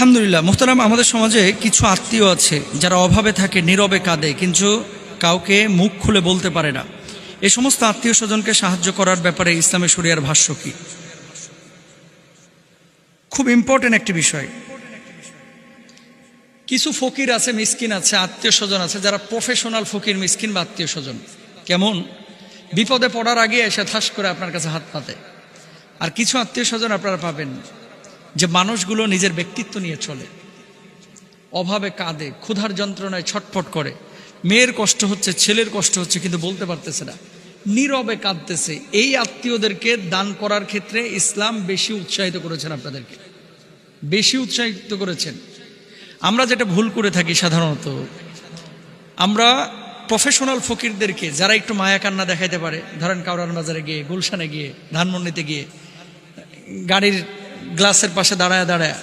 আলহামদুলিল্লাহ মোহতারাম, আমাদের সমাজে কিছু আত্মীয় আছে যারা অভাবে থাকে, নীরবে কাঁদে, কিন্তু কাউকে মুখ খুলে বলতে পারে না। এই সমস্ত আত্মীয় স্বজনকে সাহায্য করার ব্যাপারে ইসলামে শরিয়ার ভাষ্য কি? খুব ইম্পর্টেন্ট একটি বিষয়। কিছু ফকির আছে, মিসকিন আছে, আত্মীয় স্বজন আছে যারা প্রফেশনাল ফকির, মিসকিন বা আত্মীয় স্বজন। কেমন? বিপদে পড়ার আগে এসে ঠাস করে আপনার কাছে হাত পাতে। আর কিছু আত্মীয় স্বজন আপনারা পাবেন যে মানুষগুলো নিজের ব্যক্তিত্ব নিয়ে চলে, অভাবে কাঁদে, ক্ষুধার যন্ত্রণায় ছটফট করে, মেয়ের কষ্ট হচ্ছে, ছেলের কষ্ট হচ্ছে, কিন্তু বলতে পারতেছে না, নীরবে কাঁদতেছে। এই আত্মীয়দেরকে দান করার ক্ষেত্রে ইসলাম বেশি উৎসাহিত করেছেন, আপনাদেরকে বেশি উৎসাহিত করেছেন। আমরা যেটা ভুল করে থাকি সাধারণত, আমরা প্রফেশনাল ফকিরদেরকে যারা একটু মায়া কান্না দেখাইতে পারে, ধরেন কাউরান বাজারে গিয়ে, গুলশানে গিয়ে, ধানমন্ডিতে গিয়ে, গাড়ির গ্লাসের পাশে দাঁড়ায় দাঁড়ায়